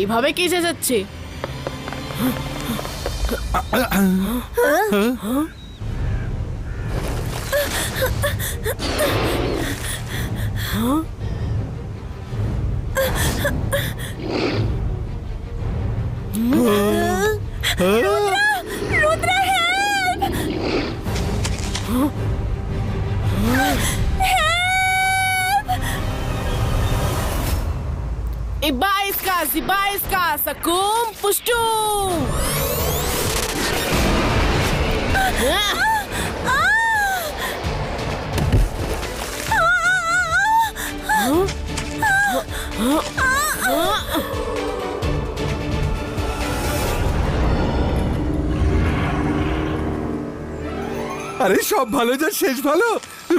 এভাবে কে যাচ্ছে? Ibaiska, Sakum, Pushtu! আরে সব ভালো যার শেষ ভালো।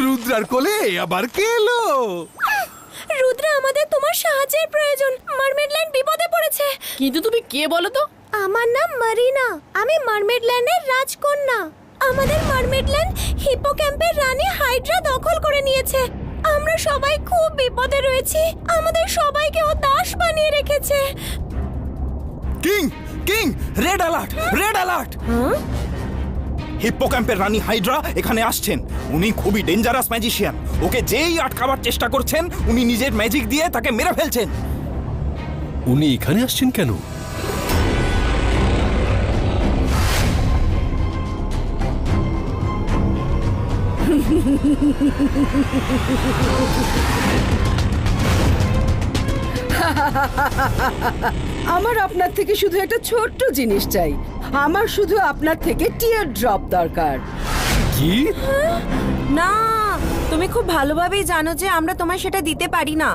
রুদ্রার কোলে আবার কে এলো? রুদ্রা, আমাদের তোমার সাহায্যের প্রয়োজন। মারমেডল্যান্ড বিপদে পড়েছে। কিন্তু তুমি কে বলো তো? আমার নাম মারিনা। আমি মারমেডল্যান্ডের রাজকন্যা। আমাদের মারমেডল্যান্ড হিপোক্যাম্পের রানী হাইড্রা দখল করে নিয়েছে। আমরা সবাই খুব বিপদে রয়েছি। আমাদের সবাইকে ও দাস বানিয়ে রেখেছে। King king red alert, red alert! হিপ্পোক্যাম্পের রানী হাইড্রা এখানে আসছেন। উনি খুবই ডেঞ্জারাস ম্যাজিশিয়ান। ওকে যেই আটকাবার চেষ্টা করছেন উনি নিজের ম্যাজিক দিয়ে তাকে মেরে ফেলছেন। উনি এখানে আসছেন কেন? আমার আপনার থেকে শুধু একটা ছোট্ট জিনিস চাই। আমার শুধু আপনার থেকে টিয়ার ড্রপ দরকার। কি? না, তুমি খুব ভালোভাবেই জানো যে আমরা তোমায় সেটা দিতে পারি না।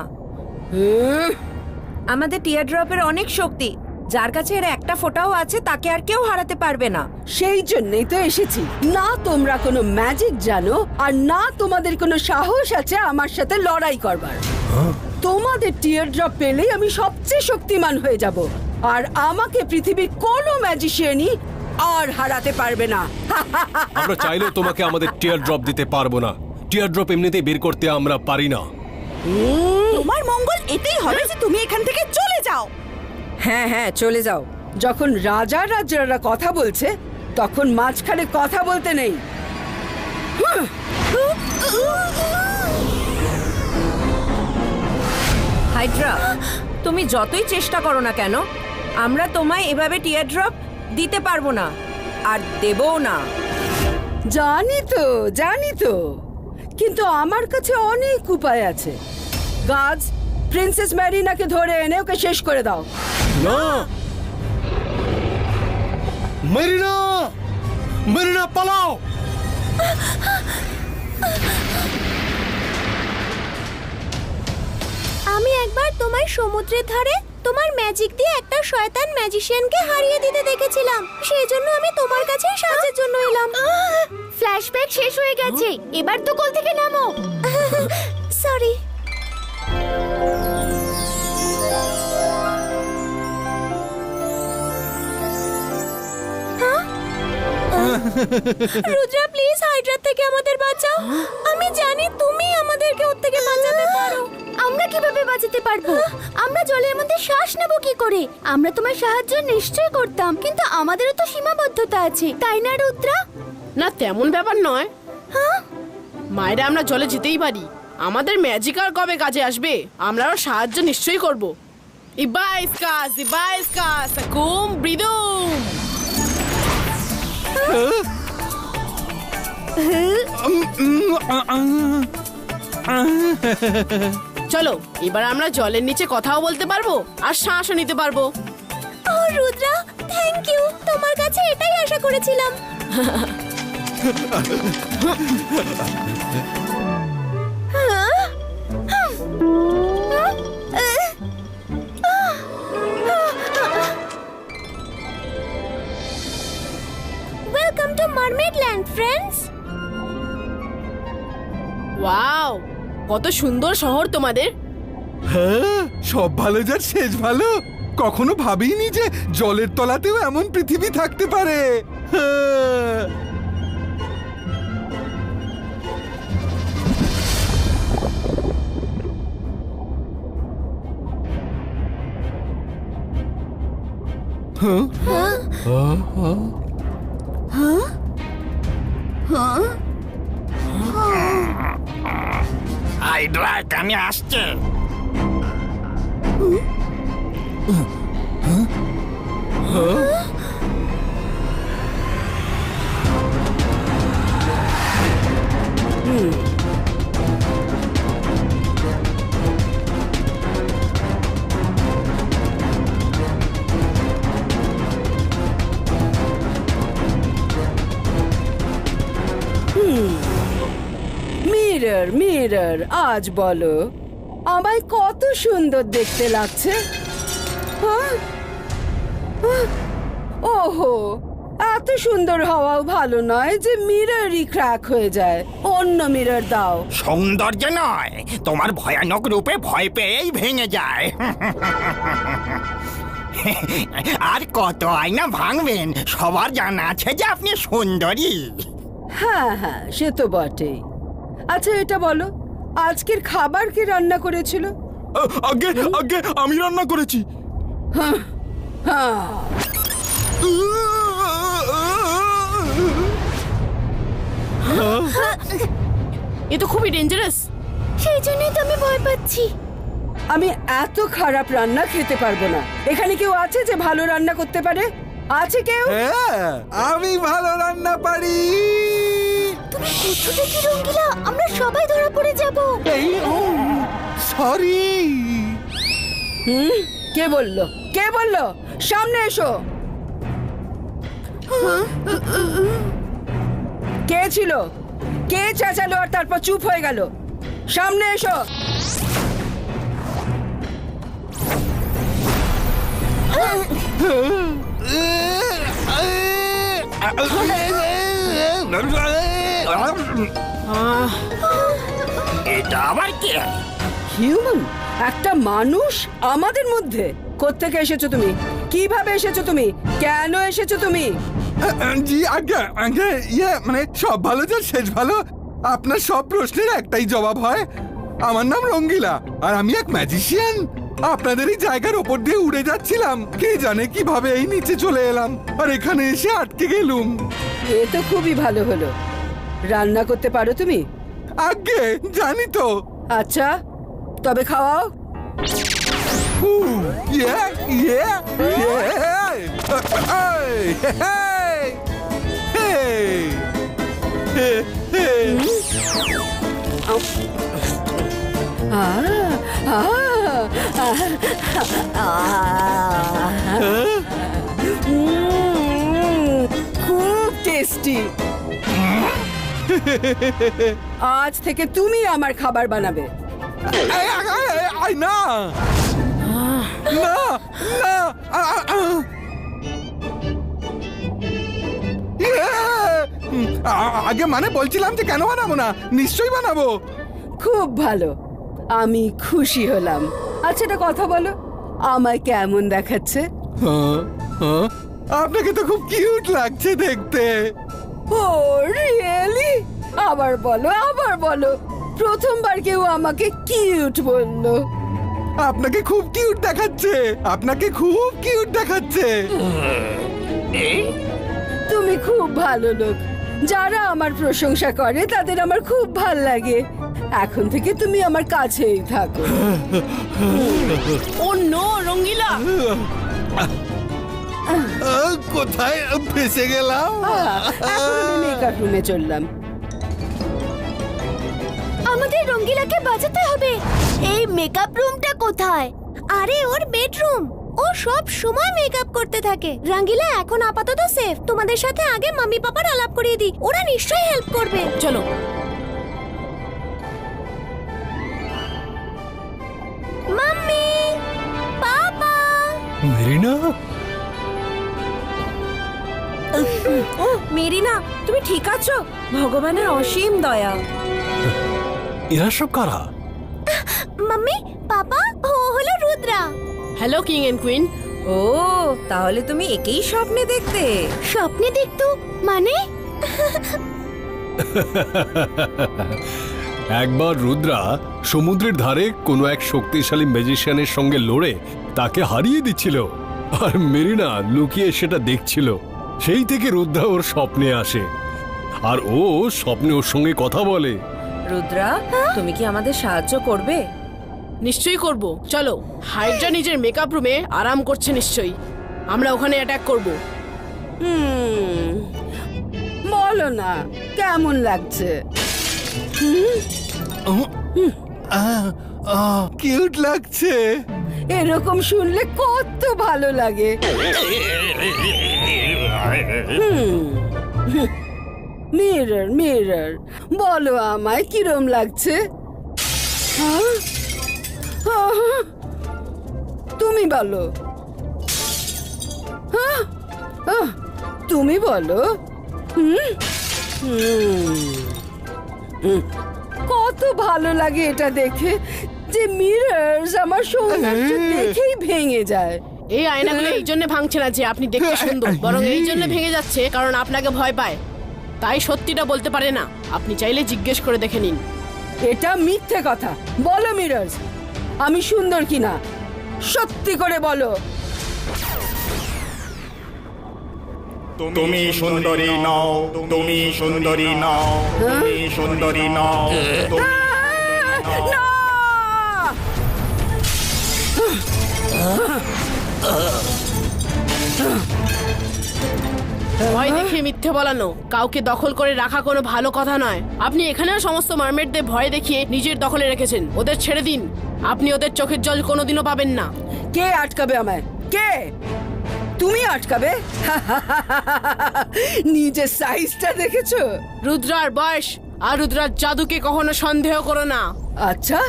আমাদের টিয়ার ড্রপের অনেক শক্তি। যার কাছে এর একটা ফোঁটাও আছে তাকে আর কেউ হারাতে পারবে না। সেই জন্যই তো এসেছি। না তোমরা কোনো ম্যাজিক জানো, আর না তোমাদের কোনো সাহস আছে আমার সাথে লড়াই করবার। তোমাদের টিয়ার ড্রপ পেলেই আমি সবচেয়ে শক্তিমান হয়ে যাব, আর আমাকে পৃথিবীর কোনো ম্যাজিশিয়ানই আর হারাতে পারবে না। আমরা চাইলেও তোমাকে আমাদের টিয়ার ড্রপ দিতে পারবো না। টিয়ার ড্রপ এমনিতেই বের করতে আমরা পারি না। তোমার মঙ্গল এতেই হবে যে তুমি এখান থেকে চলে যাও। হ্যাঁ হ্যাঁ, চলে যাও। যখন রাজারা কথা বলছে তখন মাঝখানে কথা বলতে নেই। হাইড্রা, তুমি যতই চেষ্টা করো না কেন আমরা তোমায় এভাবে টিয়ার ড্রপ দিতে পারবো না, আর দেবও না। জানি তো, কিন্তু আমার কাছে অনেক উপায় আছে। গার্ডস, প্রিন্সেস ম্যারিনাকে ধরে এনে ওকে শেষ করে দাও। না, মেরিনা, মেরিনা পালাও! আমি একবার তোমার সমুদ্রের ধারে তোমার ম্যাজিক দিয়ে একটা শয়তান ম্যাজিশিয়ানকে হারিয়ে দিতে দেখেছিলাম। সেই জন্য আমি তোমার কাছে সাহায্যের জন্য এলাম। ফ্ল্যাশব্যাক শেষ হয়ে গেছে, এবার তো কোল থেকে নামো। সরি। রুদ্রা, প্লিজ হাইড্রা থেকে আমাদের বাঁচাও। আমি জানি তুমি আমাদেরকে ওর থেকে বাঁচাতে পারো। আমরা কিভাবে বাঁচাতে পারবো? আমরা জলের মধ্যে শ্বাস নেব কি করে? আমরা তোমার সাহায্য নিশ্চয়ই করতাম, কিন্তু আমাদেরও তো সীমাবদ্ধতা আছে, তাই না রুদ্রা? না, তেমন ব্যাপার নয়। মায়েরা, আমরা জলে যেতেই পারি। আমাদের ম্যাজিক আর কবে কাজে আসবে? আমরাও সাহায্য নিশ্চয়ই করব। ইবাইস্কা, সাকুম, ব্রিদুম। চলো, এবার আমরা জলের নিচে কথাও বলতে পারবো আর শ্বাসও নিতে পারবো। ও রুদ্রা, থ্যাংক ইউ। তোমার কাছে এটাই আশা করেছিলাম। Welcome to Mermaidland, friends. Wow, কত সুন্দর শহর তোমাদের। হ্যাঁ, সব ভালো যার শেষ ভালো। কখনো ভাবিনি যে জলের তলাতেও এমন পৃথিবী থাকতে পারে। হ্যাঁ। হাইড্রা কানে আসছে। মিরর মিরর, আজ বলো আমায় কত সুন্দর দেখতে লাগছে। হ্যাঁ? হ্যাঁ? ওহো, এত সুন্দর হওয়াও ভালো নয় যে মিররই ক্র্যাক হয়ে যায়। অন্য মিরর দাও। সৌন্দর্য নয়, তোমার ভয়ানক রূপে ভয় পেয়েই ভেঙে যায়। আর কত আয়না ভাঙবেন? সবার জানা আছে যে আপনি সুন্দরী। হ্যাঁ হ্যাঁ, সে তো বটেই। আচ্ছা এটা বলো, আজকের খাবার কে রান্না করেছিল? আগে আগে আমি রান্না করেছি। হ্যাঁ। এ তো খুবই ডেঞ্জারাস। সেই জন্যই তো আমি ভয় পাচ্ছি। আমি এত খারাপ রান্না খেতে পারবো না। এখানে কেউ আছে যে ভালো রান্না করতে পারে? আছে কেউ? হ্যাঁ, আমি ভালো রান্না পারি। তুমি কিছুতে কি রঙ্গিলা, আমরা সবাই ধরা পড়ে যাব। এই সরি। কে বললো? কে বললো? সামনে এসো। কে ছিল? কে চেঁচালো আর তারপর চুপ হয়ে গেল? সামনে এসো। এটা আবার কে? হিউম্যান, একটা মানুষ আমাদের মধ্যে? কোত্থেকে এসেছো তুমি? কিভাবে এসেছো তুমি? কেন এসেছো তুমি? জি আগে আগে, ইয়ে মানে সব ভালো যার শেষ ভালো। আপনার সব প্রশ্নের একটাই জবাব হয়, আমার নাম রঙ্গিলা আর আমি এক ম্যাজিশিয়ান। আপনাদের এই জায়গার ওপর দিয়ে উড়ে যাচ্ছিলাম, কে জানে কিভাবে এই নিচে চলে এলাম আর এখানে এসে আটকে গেলুম। এ তো খুবই ভালো হলো। রান্না করতে পারো তুমি? আগে জানি তো। আচ্ছা, তবে খাওয়াও। ইয়ে ইয়ে খুব টেস্টি। আজ থেকে তুমি আমার খাবার বানাবে। না না না, আগে মানে বলছিলাম যে কেন বানাবো না, নিশ্চয়ই বানাবো। খুব ভালো, আমি খুশি হলাম। আচ্ছা একটা কথা বলো, আমায় কেমন দেখাচ্ছে? আপনাকে তো খুব কিউট লাগছে দেখতে। ও রিয়েলি? আবার বলো, আবার বলো। প্রথমবার কেউ আমাকে কিউট বললো। আপনাকে খুব কিউট দেখাচ্ছে, আপনাকে খুব কিউট দেখাচ্ছে। তুমি খুব ভালো লোক। যারা আমার প্রশংসা করে তাদের আমার খুব ভাল লাগে। এখন থেকে তুমি আমার কাছেই থাকো। ও নো রঙ্গিলা, কোথায় ফেসে গেলাম? এখন আমি মেকআপ রুমে চললাম। আমাদের রঙ্গিলাকে বাঁচাতে হবে। এই মেকআপ রুমটা কোথায়? আরে ওর বেডরুম। ও সব সময় মেকআপ করতে থাকে। রঙ্গিলা এখন আপাতত সেফ। তোমাদের সাথে আগে মাম্মি পাপার আলাপ করিয়ে দিই, ওরা নিশ্চয়ই হেল্প করবে। চলো। মাম্মি, পাপা। মেরিনা, মেরিনা, তুমি ঠিক আছো? ভগবানের অসীম দয়া। এরা সব কারা? মাম্মি, পাপা, ও হলো Rudra. Hello king and queen. ও, তাহলে তুমি একেই স্বপ্নে দেখতে? স্বপ্নে দেখতো মানে? একবার রুদ্রা সমুদ্রের ধারে কোনো এক শক্তিশালী ম্যাজিশিয়ানের সঙ্গে লড়ে তাকে হারিয়ে দিচ্ছিল। আর মেরিনা লুকিয়ে সেটা দেখছিল। সেই থেকে রুদ্রা ওর স্বপ্নে আসে, আর ও স্বপ্নে ওর সঙ্গে কথা বলে। রুদ্রা, তুমি কি আমাদের সাহায্য করবে? নিশ্চয়ই করব। চলো, হাইড্রা নিজের মেকআপ রুমে আরাম করছে নিশ্চয়ই। আমরা ওখানে অ্যাটাক করব। বলো না কেমন লাগছে? কিউট লাগছে। এরকম শুনলে কত ভালো লাগে। মিরর মিরর, বলো আমায় কিরম লাগছে? হ্যাঁ? আহ! তুমি বলো। হ্যাঁ? আহ! তুমি বলো। হুম? হুম। কত ভালো লাগে এটা দেখে যে মিরর্স আমার সৌন্দর্য দেখেই ভেঙে যায়। এই আয়নাগুলো এই জন্য ভাঙছে না যে আপনি দেখতে সুন্দর, বরং এই জন্য ভেঙে যাচ্ছে কারণ আপনাকে ভয় পায়, তাই সত্যিটা বলতে পারে না। আপনি চাইলে জিজ্ঞেস করে দেখে নিন। এটা মিথ্যে কথা। বলো মিরর্স, আমি সুন্দর কিনা সত্যি করে বলো। তুমি সুন্দরী নও, তুমি সুন্দরী নও, তুমি সুন্দরী নও, তুমি না! ভয় দেখিয়ে মিথ্যে বলানো কাউকে দখল করে রাখা কোনো ভালো কথা নয়। আপনি এখানেও সমস্ত মারমেডদের ভয় দেখিয়ে নিজের দখলে রেখেছেন। ওদের ছেড়ে দিন, আপনি ওদের চোখের জল কোনোদিনও পাবেন না। কে আটকাবে আমায়? কে? তুমি আটকাবে? নিজের সাইজটা দেখেছো? রুদ্রার বয়স আর রুদ্রার জাদুকে কখনো সন্দেহ করো না। আচ্ছা,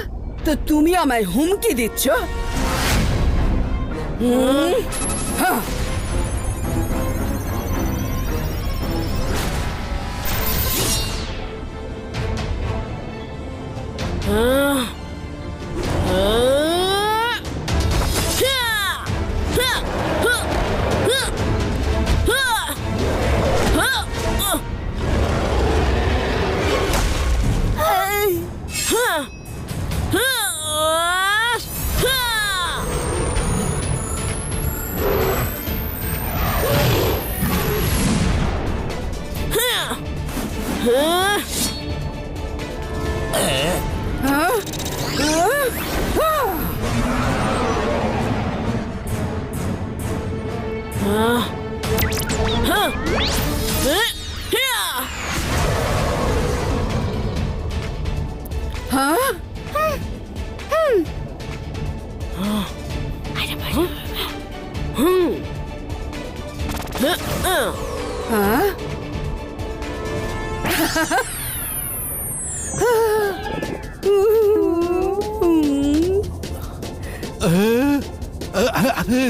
তো তুমি আমায় হুমকি দিচ্ছ? হ্যাঁ।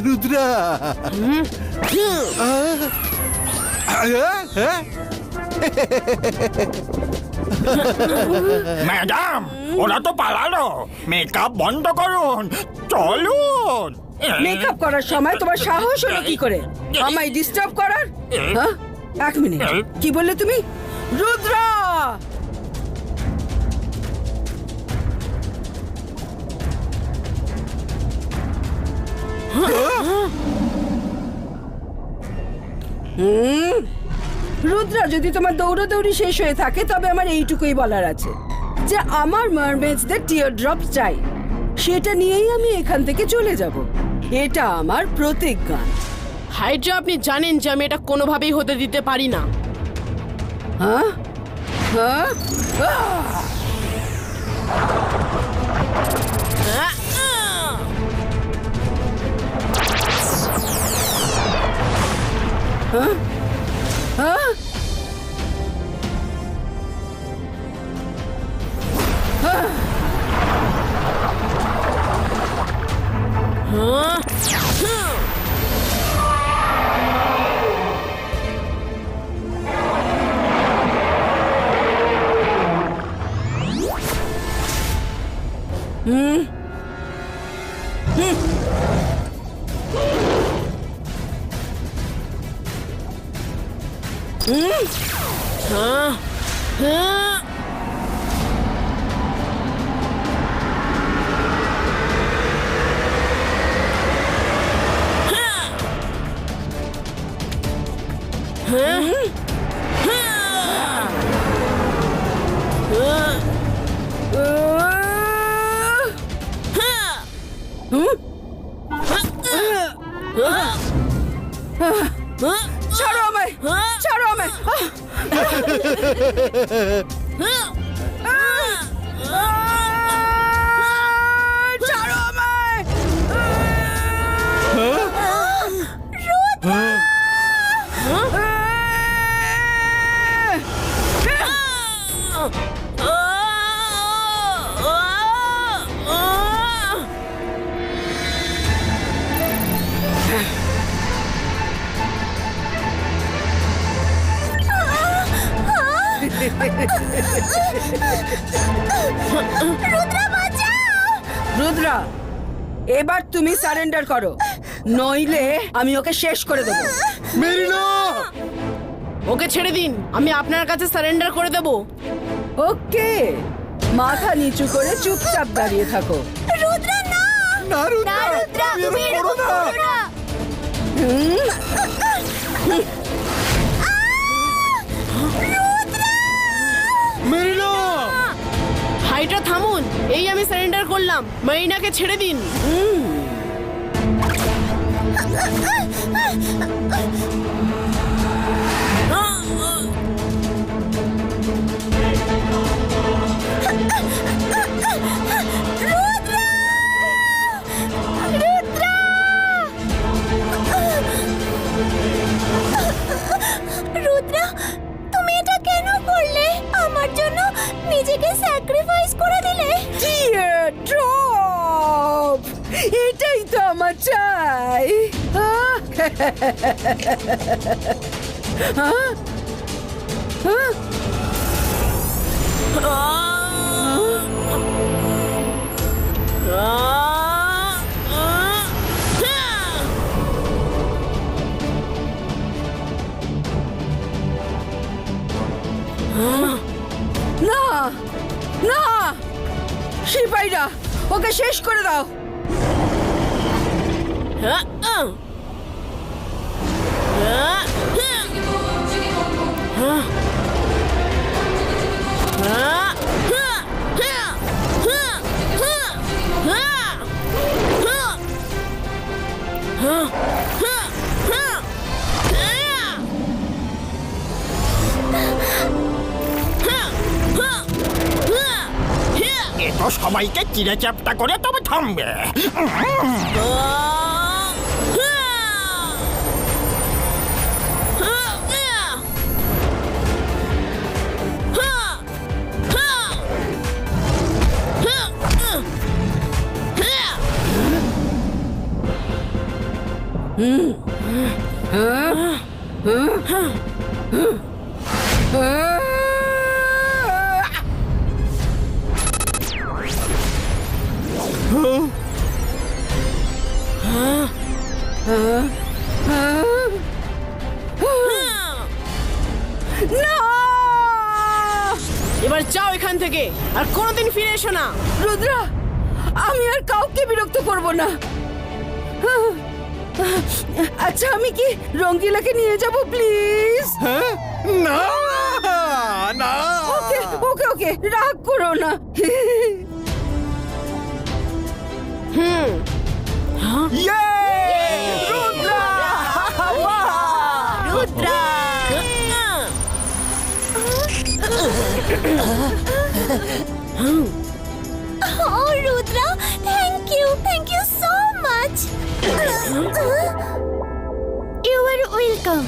রুদ্রা, ম্যাডাম, ওরা তো পালালো। মেকআপ বন্ধ করুন, চলুন। মেকআপ করার সময় তোমার সাহস হলো কি করে আমায় ডিস্টার্ব করার? হ্যাঁ? এক মিনিট, কি বললে তুমি? রুদ্রা! রুদ্রা, যদি তোমার দৌড়াদৌড়ি শেষ হয়ে থাকে তবে আমার এইটুকুই বলার আছে যে আমার মারমেডসদের টিয়ার ড্রপ চাই। সেটা নিয়েই আমি এখান থেকে চলে যাব। এটা আমার প্রতিজ্ঞা। হাইড্রা, আপনি জানেন যে আমি এটা কোনোভাবেই হতে দিতে পারি না। হ্যাঁ? হ্যাঁ? হ্যাঁ? হ্যাঁ? ছাড়ো আমায়, ছাড়ো আমায়। ছাড়ো আমায়। রুদ্রা, এবার তুমি সারেন্ডার করো, নইলে আমি ওকে শেষ করে দেবো। মেরিনা! ওকে ছেড়ে দিন, আমি আপনার কাছে সারেন্ডার করে দেব। ওকে, মাথা নিচু করে চুপচাপ দাঁড়িয়ে থাকো। রুদ্রা না, না রুদ্রা, না রুদ্রা, তুমি তুমি এরকম এরকম করো না। করো না। মেরিনা! হাইড্রা থামুন, এই আমি সারেন্ডার করলাম, মারিনাকে ছেড়ে দিন। রুদ্রা, তুমি এটা কেন করলে? আমার জন্য নিজেকে স্যাক্রিফাইস করে দিলে। টিয়ার ড্রপ, এটাই তো আমার চাই। না না, সিপাহীরা ওকে শেষ করে দাও। এ তো সবাইকে চিড়ে চ্যাপটা করে তবে থামবে। এবার যাও এখান থেকে, আর কোনোদিন ফিরে এসো না। রুদ্রা, আমি আর কাউকে বিরক্ত করব না। আচ্ছা, আমি কি রঙ্গিলাকে নিয়ে যাব প্লিজ? হ্যাঁ? না না, ওকে ওকে ওকে, রাগ করো না। ইয়ে! Rudra! Rudra! Oh, Rudra, thank you so much. You are welcome.